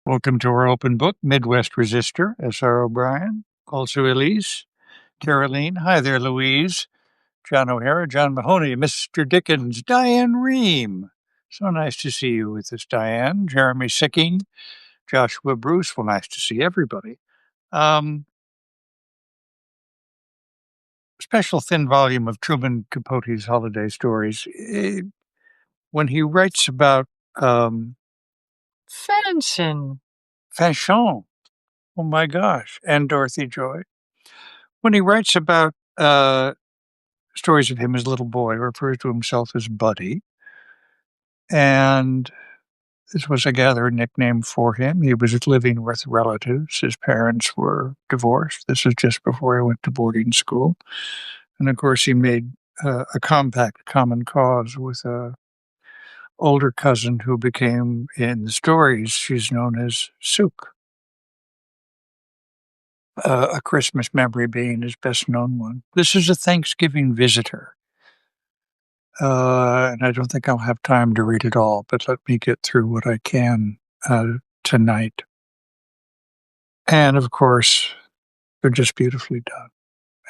Welcome to our open book, Midwest Resistor, S.R. O'Brien. Also Elise, Caroline. Hi there, Louise. John O'Hara, John Mahoney, Mr. Dickens, Diane Ream. So nice to see you with us, Diane. Jeremy Sicking, Joshua Bruce. Well, nice to see everybody. Special thin volume of Truman Capote's holiday stories. When he writes about Fanson, Fanchon, oh my gosh, and Dorothy Joy. When he writes about stories of him as a little boy, refers to himself as Buddy. And this was, I gather, a nickname for him. He was living with relatives. His parents were divorced. This was just before he went to boarding school. And of course, he made a compact common cause with a older cousin who became, in the stories, she's known as Sook. A Christmas memory being his best known one. This is a Thanksgiving visitor. And I don't think I'll have time to read it all, but let me get through what I can tonight. And of course, they're just beautifully done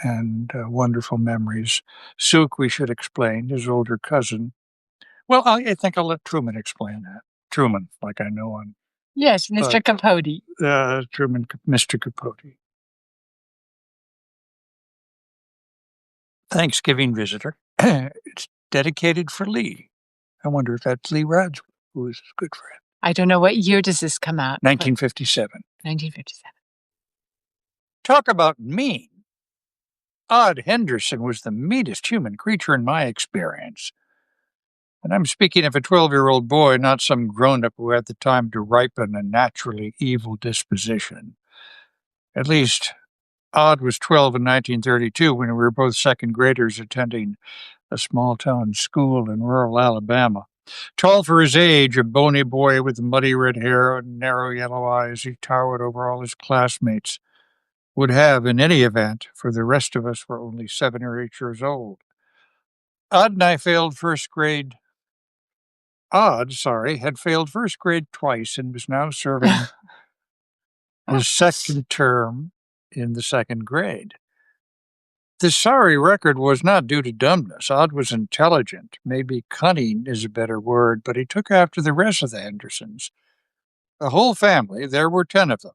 and wonderful memories. Sook, we should explain, his older cousin. Well, I think I'll let Truman explain that. Truman, like I know him. Yes, Mr. Capote. Truman, Mr. Capote. Thanksgiving visitor. It's dedicated for Lee. I wonder if that's Lee Radsworth, who is a good friend. I don't know what year does this come out. 1957. 1957. Talk about mean. Odd Henderson was the meanest human creature in my experience. And I'm speaking of a 12-year-old boy, not some grown-up who had the time to ripen a naturally evil disposition. At least, Odd was 12 in 1932 when we were both second graders attending a small-town school in rural Alabama. Tall for his age, a bony boy with muddy red hair and narrow yellow eyes, he towered over all his classmates. Would have, in any event, for the rest of us were only 7 or 8 years old. Odd had failed first grade twice and was now serving his second term in the second grade. This sorry record was not due to dumbness. Odd was intelligent. Maybe cunning is a better word, but he took after the rest of the Hendersons. The whole family, there were 10 of them,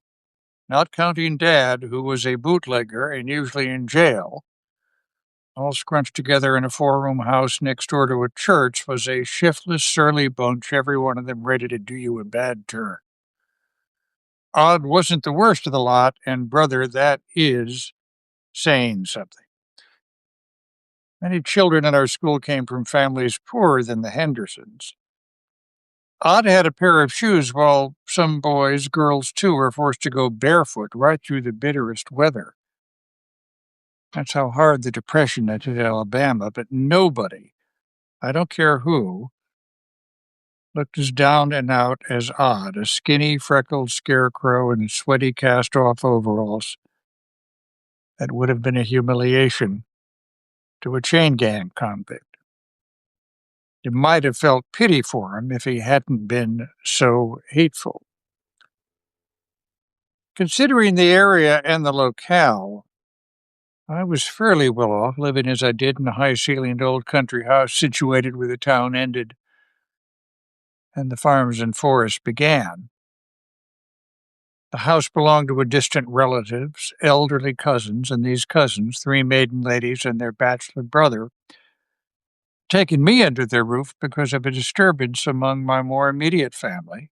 not counting Dad, who was a bootlegger and usually in jail, all scrunched together in a 4-room house next door to a church, was a shiftless, surly bunch, every one of them ready to do you a bad turn. Odd wasn't the worst of the lot, and brother, that is saying something. Many children in our school came from families poorer than the Hendersons. Odd had a pair of shoes, while some boys, girls too, were forced to go barefoot right through the bitterest weather. That's how hard the Depression entered Alabama, but nobody, I don't care who, looked as down and out as Odd, a skinny, freckled scarecrow in sweaty cast-off overalls. That would have been a humiliation to a chain gang convict. You might have felt pity for him if he hadn't been so hateful. Considering the area and the locale, I was fairly well off, living as I did in a high-ceilinged old country house situated where the town ended and the farms and forests began. The house belonged to a distant relative's elderly cousins, and these cousins, 3 maiden ladies and their bachelor brother, taken me under their roof because of a disturbance among my more immediate family,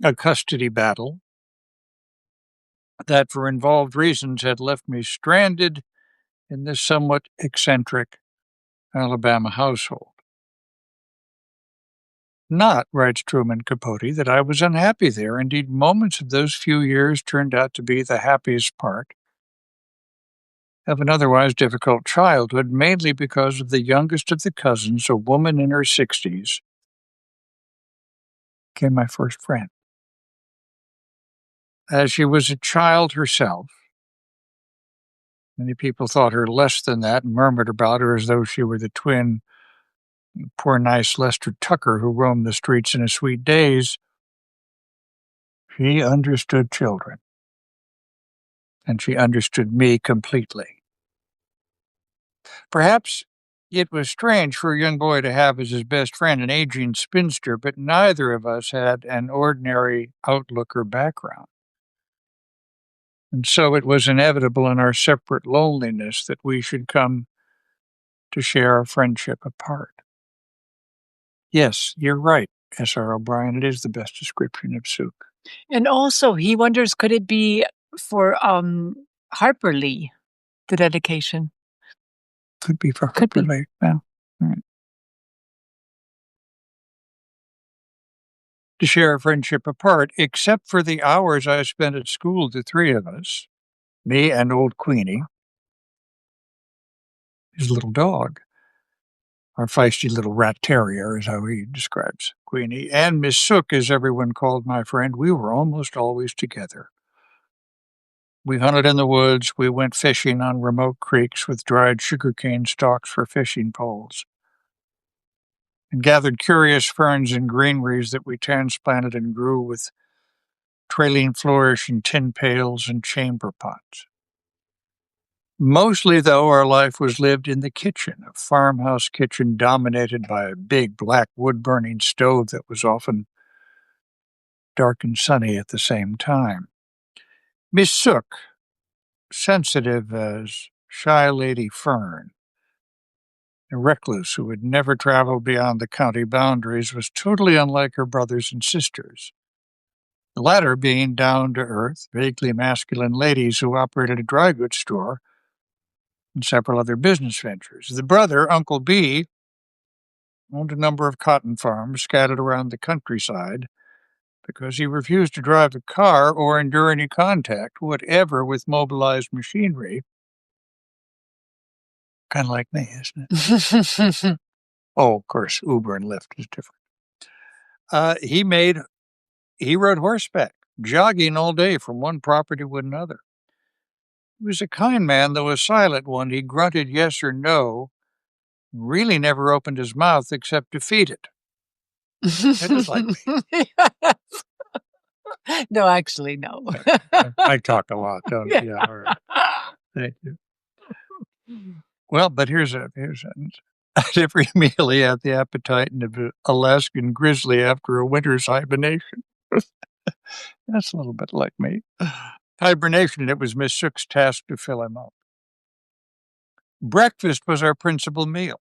a custody battle that, for involved reasons, had left me stranded in this somewhat eccentric Alabama household. Not, writes Truman Capote, that I was unhappy there. Indeed, moments of those few years turned out to be the happiest part of an otherwise difficult childhood, mainly because of the youngest of the cousins, a woman in her 60s, became my first friend. As she was a child herself, many people thought her less than that and murmured about her as though she were the twin poor nice Lester Tucker who roamed the streets in his sweet days. She understood children, and she understood me completely. Perhaps it was strange for a young boy to have as his best friend an aging spinster, but neither of us had an ordinary outlook or background. And so it was inevitable in our separate loneliness that we should come to share our friendship apart. Yes, you're right, S.R. O'Brien. It is the best description of Sook. And also, he wonders, could it be for, Harper Lee, the dedication? Could be for Could Harper be. Lee. Yeah. All right. To share our friendship apart, except for the hours I spent at school, the three of us, me and old Queenie, his little dog. Our feisty little rat terrier is how he describes Queenie, and Miss Sook, as everyone called my friend, we were almost always together. We hunted in the woods, we went fishing on remote creeks with dried sugarcane stalks for fishing poles, and gathered curious ferns and greeneries that we transplanted and grew with trailing flourish in tin pails and chamber pots. Mostly, though, our life was lived in the kitchen, a farmhouse kitchen dominated by a big black wood-burning stove that was often dark and sunny at the same time. Miss Sook, sensitive as shy Lady Fern, a recluse who had never traveled beyond the county boundaries, was totally unlike her brothers and sisters, the latter being down-to-earth, vaguely masculine ladies who operated a dry goods store and several other business ventures. The brother, Uncle B, owned a number of cotton farms scattered around the countryside because he refused to drive a car or endure any contact whatever with mobilized machinery. Kind of like me, isn't it? Oh, of course, Uber and Lyft is different. He rode horseback, jogging all day from one property to another. He was a kind man, though a silent one. He grunted yes or no, really never opened his mouth except to feed it. That is like me. No, actually, no. I talk a lot, don't I? Yeah, all right. Thank you. Well, but here's at every meal he had the appetite of an Alaskan grizzly after a winter's hibernation. That's a little bit like me. Hibernation, it was Miss Sook's task to fill him up. Breakfast was our principal meal.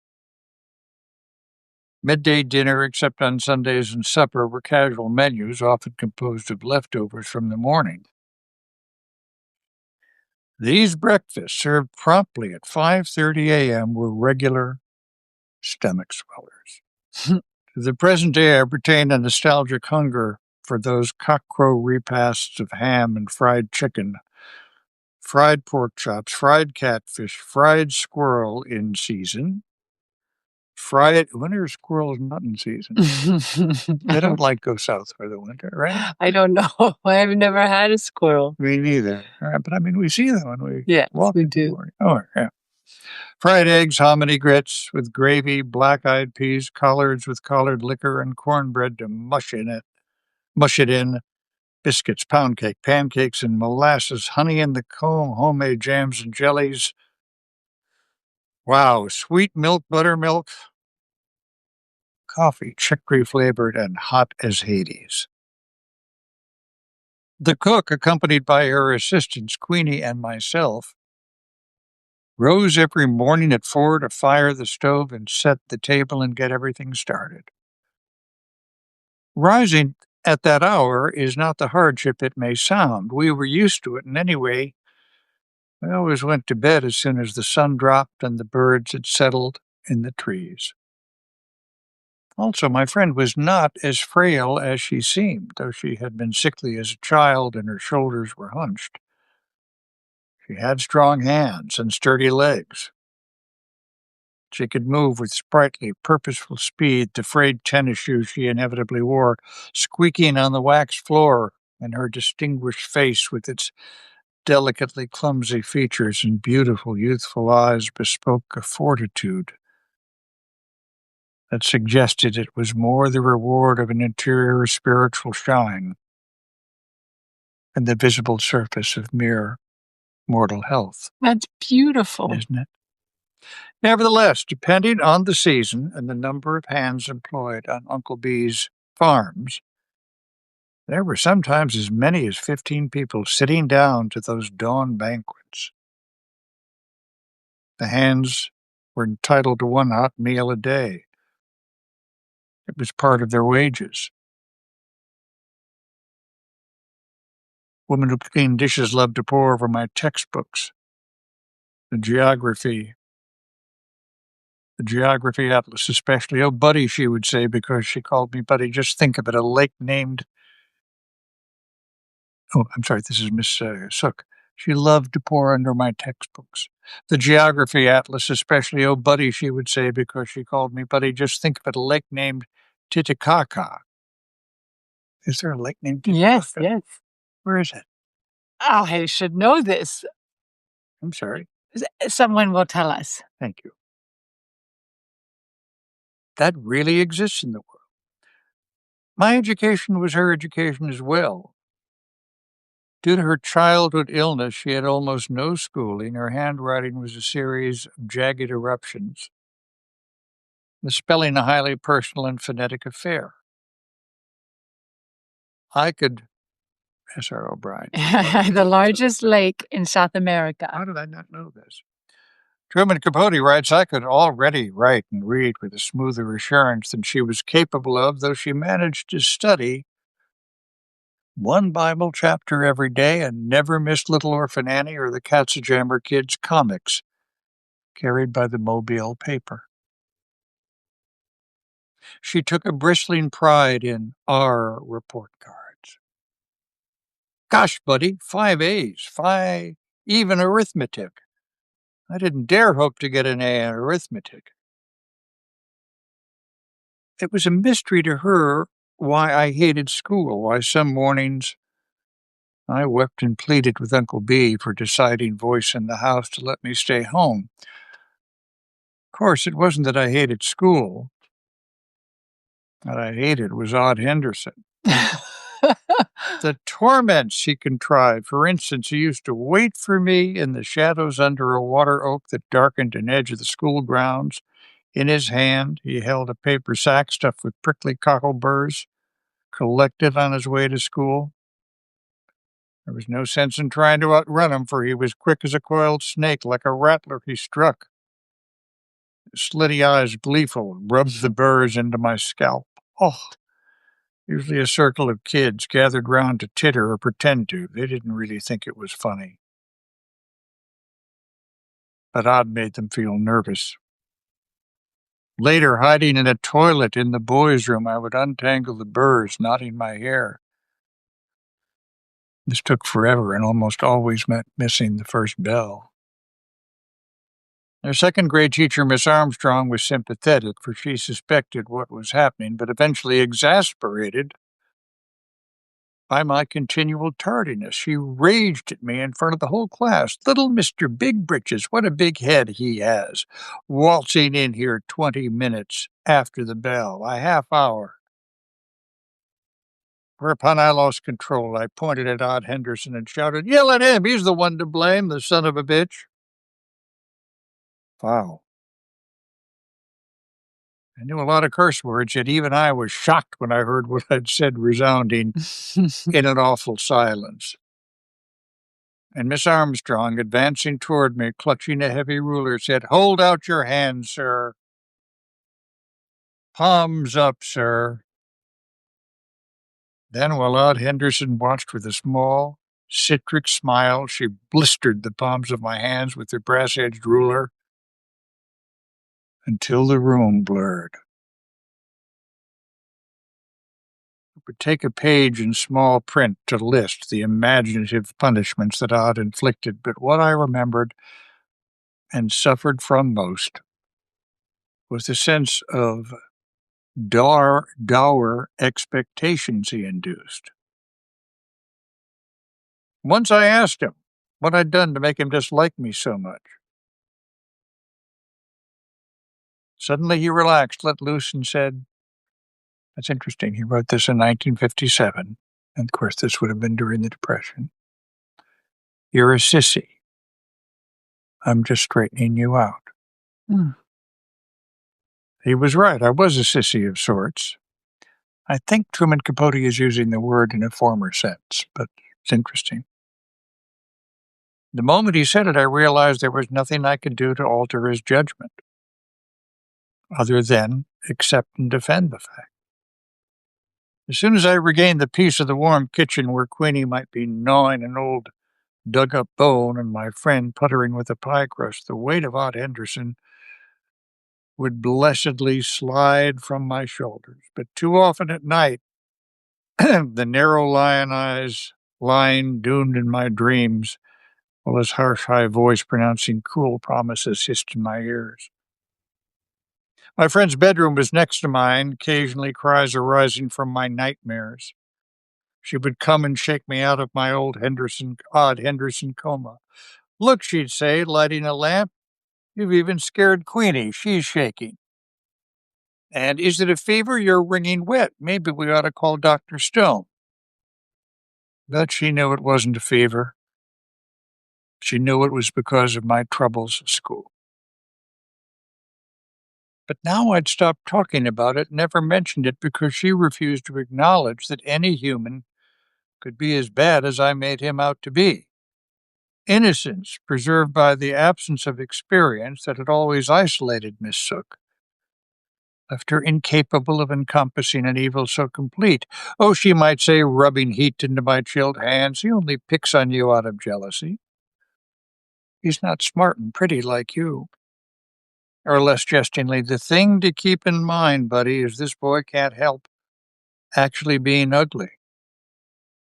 Midday dinner, except on Sundays, and supper were casual menus, often composed of leftovers from the morning. These breakfasts, served promptly at 5:30 a.m., were regular stomach swellers. To the present day, I retain a nostalgic hunger for those cockcrow repasts of ham and fried chicken, fried pork chops, fried catfish, fried squirrel in season. When are squirrels not in season? They don't go south for the winter, right? I don't know. I've never had a squirrel. Me neither. But I mean, we see them when we Yes, walk we in the do. morning. Oh, yeah. Fried eggs, hominy grits with gravy, black-eyed peas, collards with collared liquor, and cornbread to mush it in, biscuits, pound cake, pancakes, and molasses, honey in the comb, homemade jams and jellies. Wow, sweet milk, buttermilk, coffee, chicory flavored and hot as Hades. The cook, accompanied by her assistants, Queenie and myself, rose every morning at 4 to fire the stove and set the table and get everything started. Rising at that hour is not the hardship it may sound. We were used to it, and anyway, we always went to bed as soon as the sun dropped and the birds had settled in the trees. Also, my friend was not as frail as she seemed, though she had been sickly as a child and her shoulders were hunched. She had strong hands and sturdy legs. She could move with sprightly, purposeful speed, the frayed tennis shoes she inevitably wore, squeaking on the waxed floor, and her distinguished face with its delicately clumsy features and beautiful, youthful eyes bespoke a fortitude that suggested it was more the reward of an interior spiritual shine and the visible surface of mere mortal health, That's beautiful. isn't it? Nevertheless, depending on the season and the number of hands employed on Uncle B's farms, there were sometimes as many as 15 people sitting down to those dawn banquets. The hands were entitled to one hot meal a day. It was part of their wages. Women who cleaned dishes loved to pore over my textbooks, the geography atlas especially. "Oh, Buddy," she would say, because she called me Buddy. "Just think of it, a lake named—" Oh, I'm sorry, this is Miss Sook. She loved to pore under my textbooks. "The geography atlas especially. Oh, Buddy," she would say, because she called me Buddy. "Just think of it, a lake named Titicaca." Is there a lake named Titicaca? Yes, yes. Where is it? Oh, I should know this. I'm sorry. Someone will tell us. Thank you. That really exists in the world. My education was her education as well. Due to her childhood illness, she had almost no schooling. Her handwriting was a series of jagged eruptions, the spelling a highly personal and phonetic affair. I could— S.R. O'Brien. The largest lake in South America. How did I not know this? Truman Capote writes, "I could already write and read with a smoother assurance than she was capable of, though she managed to study one Bible chapter every day and never missed Little Orphan Annie or the Katzenjammer Kids comics carried by the Mobile paper. She took a bristling pride in our report cards. Gosh, buddy, 5 A's, 5, even arithmetic. I didn't dare hope to get an A in arithmetic." It was a mystery to her why I hated school, why some mornings I wept and pleaded with Uncle B for deciding voice in the house to let me stay home. Of course, it wasn't that I hated school. What I hated was Odd Henderson. The torments he contrived. For instance, he used to wait for me in the shadows under a water oak that darkened an edge of the school grounds. In his hand, he held a paper sack stuffed with prickly cockleburs, collected on his way to school. There was no sense in trying to outrun him, for he was quick as a coiled snake. Like a rattler, he struck. His slitty eyes gleeful, rubbed the burrs into my scalp. Oh! Usually a circle of kids gathered round to titter or pretend to. They didn't really think it was funny. But Odd made them feel nervous. Later, hiding in a toilet in the boys' room, I would untangle the burrs, knotting my hair. This took forever and almost always meant missing the first bell. Their second grade teacher, Miss Armstrong, was sympathetic, for she suspected what was happening, but eventually exasperated by my continual tardiness. She raged at me in front of the whole class. "Little Mr. Big Britches, what a big head he has, waltzing in here 20 minutes after the bell, a half hour." Whereupon I lost control. I pointed at Odd Henderson and shouted, "Yell at him! He's the one to blame, the son of a bitch." Wow. I knew a lot of curse words, yet even I was shocked when I heard what I'd said resounding in an awful silence. And Miss Armstrong, advancing toward me, clutching a heavy ruler, said, "Hold out your hand, sir. Palms up, sir." Then, while Odd Henderson watched with a small, citric smile, she blistered the palms of my hands with her brass-edged ruler until the room blurred. It would take a page in small print to list the imaginative punishments that Odd inflicted, but what I remembered and suffered from most was the sense of dour expectations he induced. Once I asked him what I'd done to make him dislike me so much. Suddenly he relaxed, let loose, and said, "That's interesting. He wrote this in 1957. And of course, this would have been during the Depression. You're a sissy. I'm just straightening you out. Mm. He was right. I was a sissy of sorts. I think Truman Capote is using the word in a former sense, but it's interesting. The moment he said it, I realized there was nothing I could do to alter his judgment, other than accept and defend the fact. As soon as I regained the peace of the warm kitchen where Queenie might be gnawing an old dug-up bone and my friend puttering with a pie crust, the weight of Aunt Henderson would blessedly slide from my shoulders. But too often at night, the narrow lion eyes lying doomed in my dreams, while his harsh high voice pronouncing cruel promises hissed in my ears. My friend's bedroom was next to mine, occasionally cries arising from my nightmares. She would come and shake me out of my odd Henderson coma. Look, she'd say, lighting a lamp, you've even scared Queenie. She's shaking. And is it a fever? You're wringing wet. Maybe we ought to call Dr. Stone. But she knew it wasn't a fever. She knew it was because of my troubles at school. But now I'd stopped talking about it, never mentioned it, because she refused to acknowledge that any human could be as bad as I made him out to be. Innocence, preserved by the absence of experience that had always isolated Miss Sook, left her incapable of encompassing an evil so complete. Oh, she might say, rubbing heat into my chilled hands, he only picks on you out of jealousy. He's not smart and pretty like you. Or less jestingly, the thing to keep in mind, buddy, is this boy can't help actually being ugly.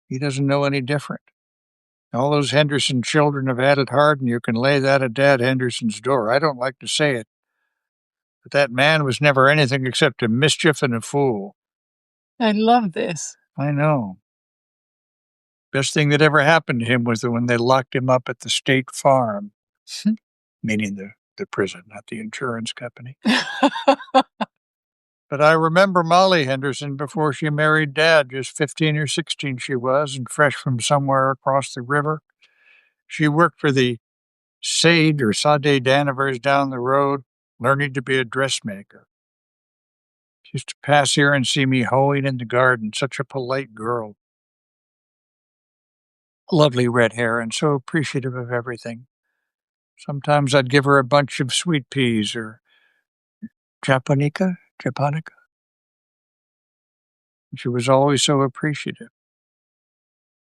He doesn't know any different. All those Henderson children have had it hard, and you can lay that at Dad Henderson's door. I don't like to say it, but that man was never anything except a mischief and a fool. I love this. I know. Best thing that ever happened to him was when they locked him up at the state farm, meaning the prison, not the insurance company. But I remember Molly Henderson before she married Dad, just 15 or 16 she was, and fresh from somewhere across the river. She worked for the Sade Danvers down the road, learning to be a dressmaker. She used to pass here and see me hoeing in the garden, such a polite girl. Lovely red hair and so appreciative of everything. Sometimes I'd give her a bunch of sweet peas or japonica. She was always so appreciative.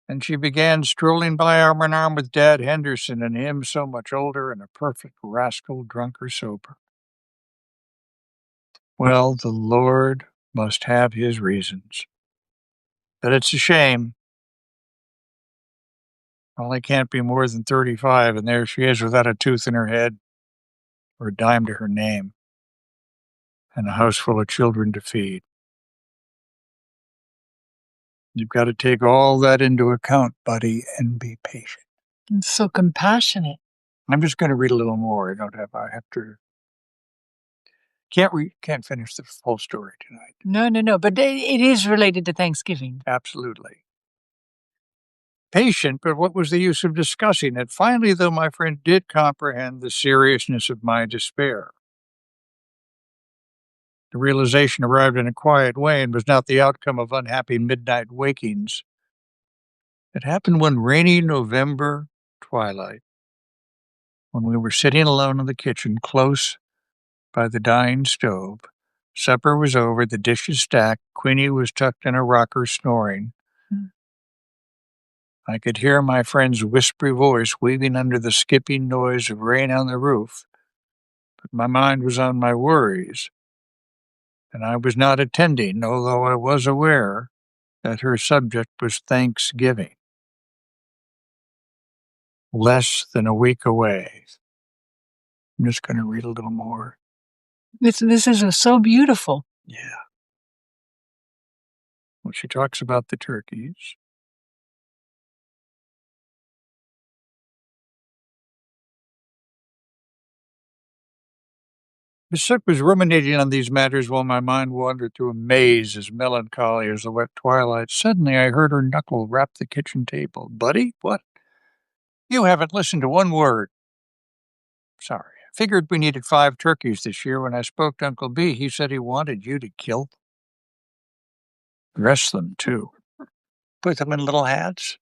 And she began strolling by arm in arm with Dad Henderson and him so much older and a perfect rascal, drunk or sober. Well, the Lord must have his reasons. But it's a shame. Molly can't be more than 35, and there she is without a tooth in her head or a dime to her name and a house full of children to feed. You've got to take all that into account, buddy, and be patient. It's so compassionate. I'm just going to read a little more. I have to. Can't finish the whole story tonight. No. But it is related to Thanksgiving. Absolutely. Patient, but what was the use of discussing it? Finally, though, my friend did comprehend the seriousness of my despair. The realization arrived in a quiet way and was not the outcome of unhappy midnight wakings. It happened one rainy November twilight, when we were sitting alone in the kitchen, close by the dying stove. Supper was over, the dishes stacked, Queenie was tucked in a rocker snoring. I could hear my friend's whispery voice weaving under the skipping noise of rain on the roof, but my mind was on my worries, and I was not attending, although I was aware that her subject was Thanksgiving. Less than a week away. I'm just going to read a little more. This is so beautiful. Yeah. Well, she talks about the turkeys. Sook was ruminating on these matters while my mind wandered through a maze as melancholy as the wet twilight. Suddenly I heard her knuckle rap the kitchen table. Buddy, what? You haven't listened to one word. Sorry. I figured we needed 5 turkeys this year. When I spoke to Uncle B, he said he wanted you to kill them. Dress them, too. Put them in little hats.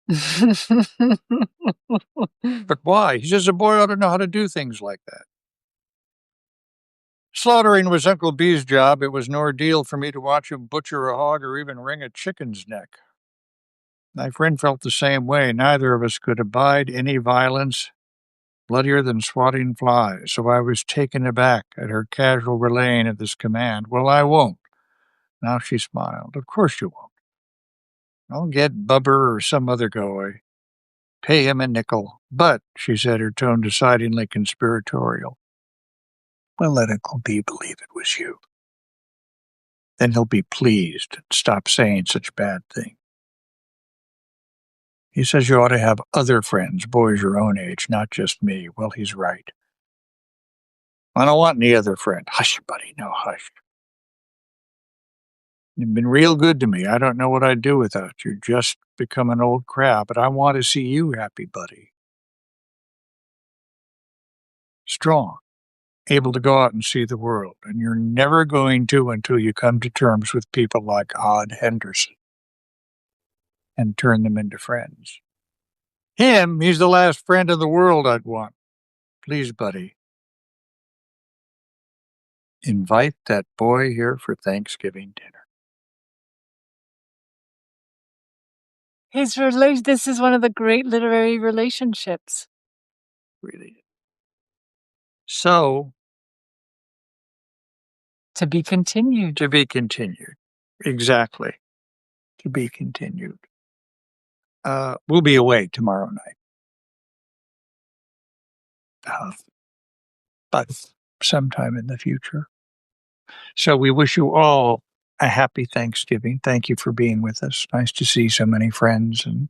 But why? He says a boy ought to know how to do things like that. Slaughtering was Uncle B's job. It was an ordeal for me to watch him butcher a hog or even wring a chicken's neck. My friend felt the same way. Neither of us could abide any violence bloodier than swatting flies, so I was taken aback at her casual relaying of this command. Well, I won't. Now she smiled. Of course you won't. I'll get Bubber or some other guy. Pay him a nickel. But, she said, her tone decidedly conspiratorial, well, let Uncle B believe it was you. Then he'll be pleased and stop saying such bad things. He says you ought to have other friends, boys your own age, not just me. Well, he's right. I don't want any other friend. Hush, buddy, no, hush. You've been real good to me. I don't know what I'd do without you. Just become an old crab, but I want to see you happy, buddy. Strong, able to go out and see the world, and you're never going to until you come to terms with people like Odd Henderson and turn them into friends. He's the last friend in the world I'd want. Please, buddy, invite that boy here for Thanksgiving dinner. This is one of the great literary relationships. Really. So, to be continued. To be continued. Exactly. To be continued. We'll be away tomorrow night. But sometime in the future. So we wish you all a happy Thanksgiving. Thank you for being with us. Nice to see so many friends and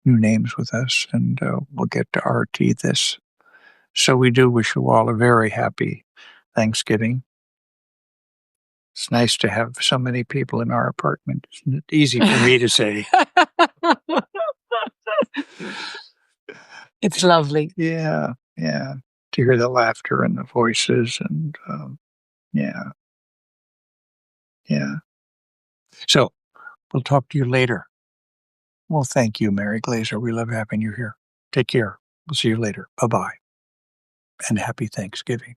new names with us. And we'll get to RT this. So we do wish you all a very happy Thanksgiving. It's nice to have so many people in our apartment. Isn't it easy for me to say? It's lovely. Yeah. To hear the laughter and the voices and yeah. So we'll talk to you later. Well, thank you, Mary Glazer. We love having you here. Take care. We'll see you later. Bye-bye. And happy Thanksgiving.